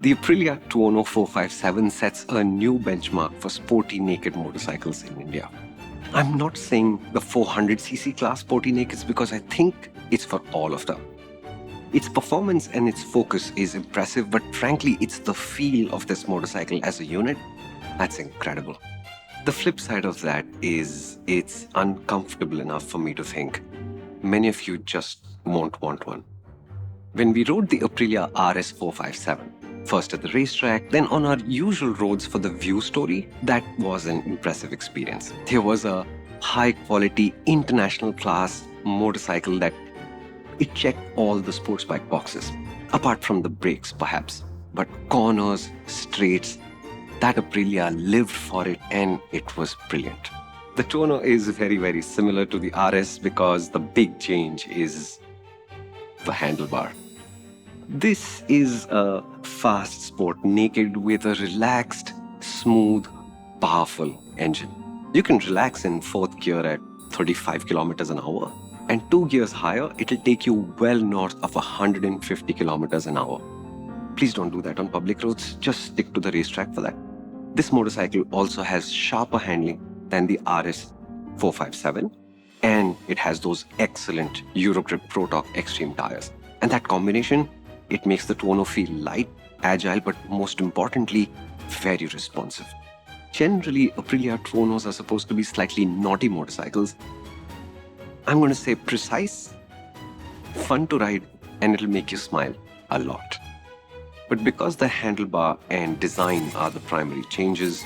The Aprilia Tuono 457 sets a new benchmark for sporty naked motorcycles in India. I'm not saying the 400cc class sporty nakeds because I think it's for all of them. Its performance and its focus is impressive, but frankly, it's the feel of this motorcycle as a unit that's incredible. The flip side of that is it's uncomfortable enough for me to think many of you just won't want one. When we rode the Aprilia RS 457, first at the racetrack, then on our usual roads for the View story, that was an impressive experience. There was a high-quality, international-class motorcycle that it checked all the sports bike boxes, apart from the brakes, perhaps. But corners, straights, that Aprilia lived for it, and it was brilliant. The Tuono is very, very similar to the RS because the big change is the handlebar. This is a fast sport naked with a relaxed, smooth, powerful engine. You can relax in fourth gear at 35 kilometers an hour, and 2 gears higher, it'll take you well north of 150 kilometers an hour. Please don't do that on public roads, just stick to the racetrack for that. This motorcycle also has sharper handling than the RS 457, and it has those excellent Eurogrip Pro Torque Extreme tires. And that combination, it makes the Tuono feel light, agile, but most importantly, very responsive. Generally, Aprilia Tuonos are supposed to be slightly naughty motorcycles. I'm going to say precise, fun to ride, and it'll make you smile a lot. But because the handlebar and design are the primary changes,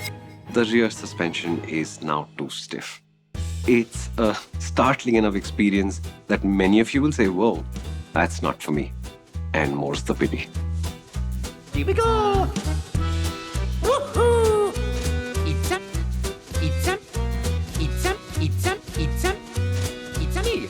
the rear suspension is now too stiff. It's a startling enough experience that many of you will say, whoa, that's not for me. And more's the pity. Here we go! Woohoo! It's up, it's up, it's up, it's up, it's up. It's a me,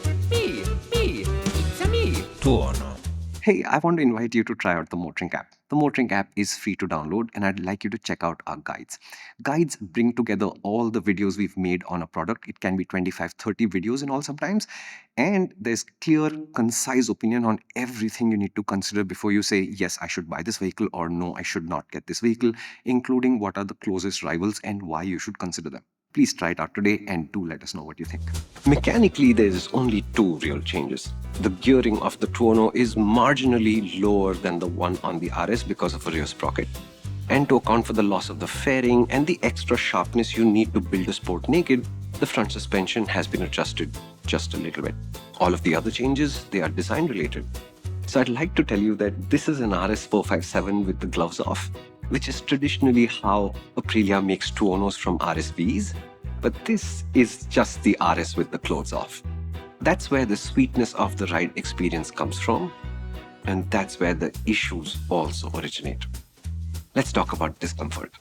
it's a me. Tuono. Hey, I want to invite you to try out the MotorInc app. The MotorInc app is free to download, and I'd like you to check out our guides. Guides bring together all the videos we've made on a product. It can be 25, 30 videos in all sometimes. And there's clear, concise opinion on everything you need to consider before you say, yes, I should buy this vehicle, or no, I should not get this vehicle, including what are the closest rivals and why you should consider them. Please try it out today and do let us know what you think. Mechanically, there's only 2 real changes. The gearing of the Tuono is marginally lower than the one on the RS because of a rear sprocket. And to account for the loss of the fairing and the extra sharpness you need to build a sport naked, the front suspension has been adjusted just a little bit. All of the other changes, they are design related. So I'd like to tell you that this is an RS 457 with the gloves off, which is traditionally how Aprilia makes Tuonos from RSVs, but this is just the RS with the clothes off. That's where the sweetness of the ride experience comes from, and that's where the issues also originate. Let's talk about discomfort.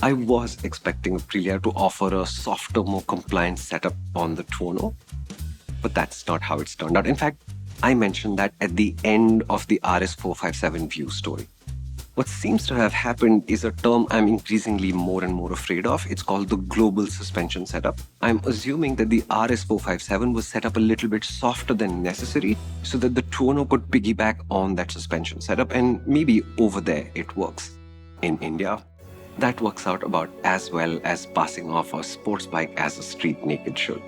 I was expecting Aprilia to offer a softer, more compliant setup on the Tuono, but that's not how it's turned out. In fact, I mentioned that at the end of the RS 457 View story. What seems to have happened is a term I'm increasingly more and more afraid of. It's called the global suspension setup. I'm assuming that the RS 457 was set up a little bit softer than necessary so that the Tuono could piggyback on that suspension setup, and maybe over there it works. In India, that works out about as well as passing off a sports bike as a street naked should.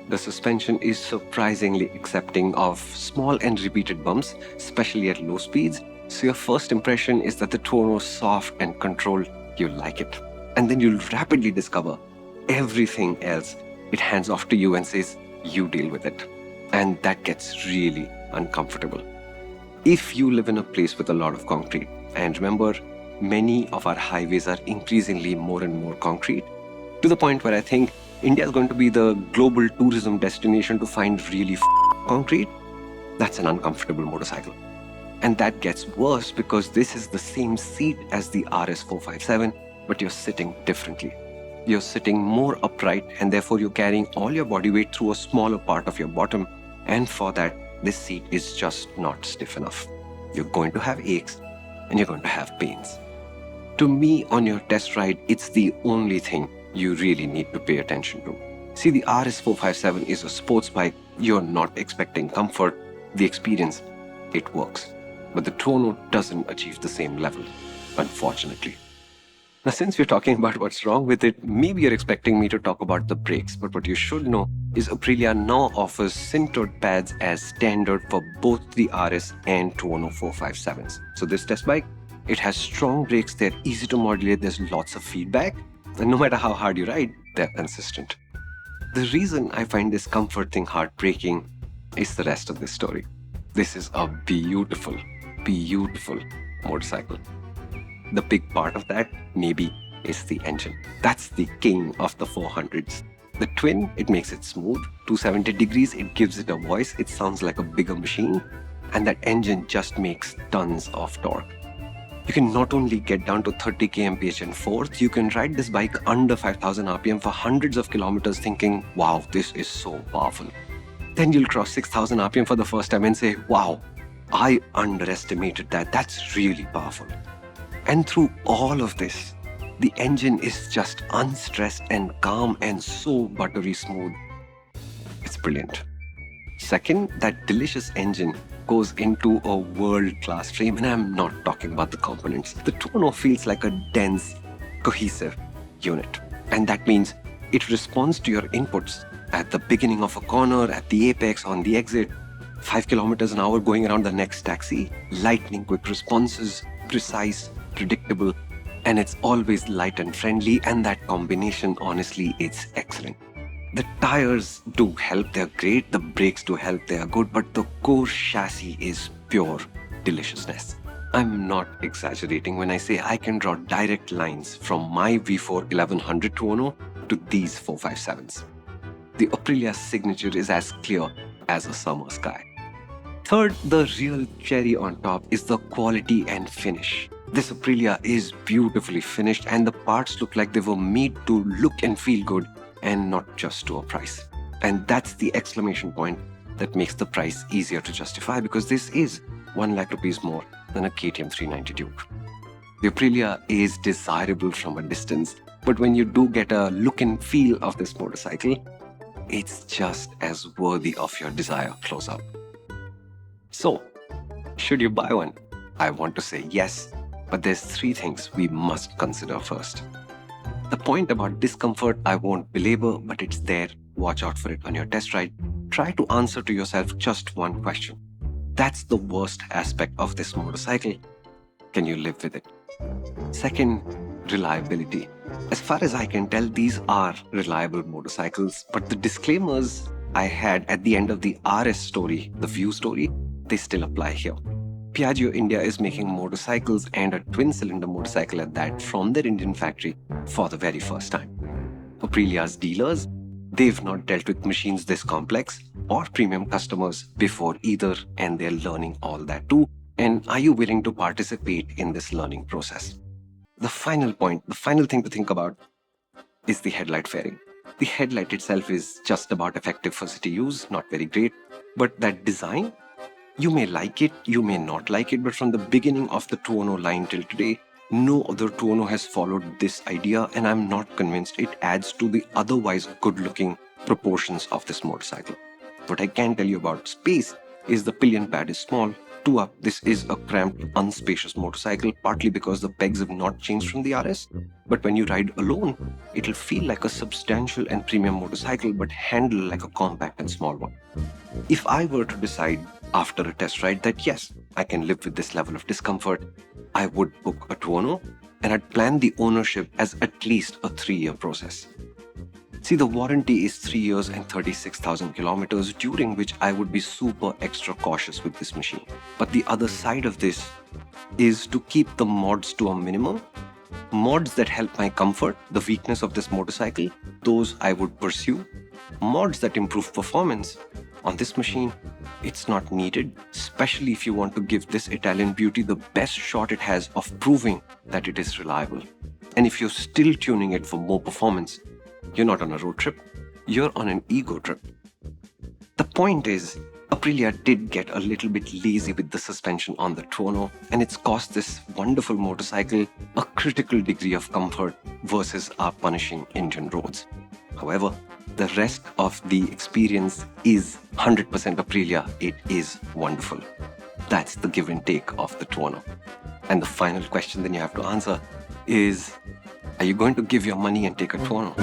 The suspension is surprisingly accepting of small and repeated bumps, especially at low speeds. So your first impression is that the Tuono is soft and controlled, you like it. And then you'll rapidly discover everything else it hands off to you and says, you deal with it. And that gets really uncomfortable. If you live in a place with a lot of concrete, and remember, many of our highways are increasingly more and more concrete, to the point where I think India is going to be the global tourism destination to find really concrete, that's an uncomfortable motorcycle. And that gets worse because this is the same seat as the RS 457, but you're sitting differently. You're sitting more upright, and therefore you're carrying all your body weight through a smaller part of your bottom. And for that, this seat is just not stiff enough. You're going to have aches and you're going to have pains. To me, on your test ride, it's the only thing you really need to pay attention to. See, the RS 457 is a sports bike. You're not expecting comfort. The experience, it works. but the Tuono doesn't achieve the same level, unfortunately. Now, since we're talking about what's wrong with it, maybe you're expecting me to talk about the brakes, but what you should know is Aprilia now offers sintered pads as standard for both the RS and Tuono 457s. So this test bike, it has strong brakes, they're easy to modulate, there's lots of feedback, and no matter how hard you ride, they're consistent. The reason I find this comfort thing heartbreaking is the rest of this story. This is a beautiful, beautiful motorcycle. The big part of that, maybe, is the engine. That's the king of the 400s. The twin, it makes it smooth. 270 degrees, it gives it a voice. It sounds like a bigger machine. And that engine just makes tons of torque. You can not only get down to 30 kmph in fourth, you can ride this bike under 5000 RPM for hundreds of kilometers thinking, wow, this is so powerful. Then you'll cross 6000 RPM for the first time and say, wow, I underestimated that. That's really powerful. And through all of this, the engine is just unstressed and calm and so buttery smooth. It's brilliant. Second, that delicious engine goes into a world-class frame, and I'm not talking about the components. The Tuono feels like a dense, cohesive unit. And that means it responds to your inputs at the beginning of a corner, at the apex, on the exit, 5 kilometers an hour going around the next taxi, lightning quick responses, precise, predictable, and it's always light and friendly, and that combination, honestly, it's excellent. The tires do help, they're great, the brakes do help, they are good, but the core chassis is pure deliciousness. I'm not exaggerating when I say I can draw direct lines from my V4 1100 Tuono to these 457s. The Aprilia signature is as clear as a summer sky. Third, the real cherry on top is the quality and finish. This Aprilia is beautifully finished and the parts look like they were made to look and feel good and not just to a price. And that's the exclamation point that makes the price easier to justify, because this is 1 lakh rupees more than a KTM 390 Duke. The Aprilia is desirable from a distance, but when you do get a look and feel of this motorcycle, it's just as worthy of your desire close up. So, should you buy one? I want to say yes, but there's 3 things we must consider first. The point about discomfort I won't belabor, but it's there. Watch out for it on your test ride. Try to answer to yourself just one question. That's the worst aspect of this motorcycle. Can you live with it? Second, reliability. As far as I can tell, these are reliable motorcycles, but the disclaimers I had at the end of the RS story, the View story, they still apply here. Piaggio India is making motorcycles, and a twin-cylinder motorcycle at that, from their Indian factory for the very first time. Aprilia's dealers, they've not dealt with machines this complex or premium customers before either, and they're learning all that too. And are you willing to participate in this learning process? The final point, the final thing to think about is the headlight fairing. The headlight itself is just about effective for city use, not very great, but that design, you may like it, you may not like it, but from the beginning of the Tuono line till today, no other Tuono has followed this idea, and I'm not convinced it adds to the otherwise good-looking proportions of this motorcycle. What I can tell you about space is the pillion pad is small. 2 up, this is a cramped, unspacious motorcycle, partly because the pegs have not changed from the RS. But when you ride alone, it'll feel like a substantial and premium motorcycle, but handle like a compact and small one. If I were to decide after a test ride that yes, I can live with this level of discomfort, I would book a Tuono, and I'd plan the ownership as at least a 3-year process. See, the warranty is 3 years and 36,000 kilometers, during which I would be super extra cautious with this machine. But the other side of this is to keep the mods to a minimum. Mods that help my comfort, the weakness of this motorcycle, those I would pursue. Mods that improve performance, on this machine, it's not needed, especially if you want to give this Italian beauty the best shot it has of proving that it is reliable. And if you're still tuning it for more performance, you're not on a road trip, you're on an ego trip. The point is, Aprilia did get a little bit lazy with the suspension on the Tuono, and it's cost this wonderful motorcycle a critical degree of comfort versus our punishing Indian roads. However, the rest of the experience is 100% Aprilia. It is wonderful. That's the give and take of the Tuono. And the final question then you have to answer is, are you going to give your money and take a Tuono?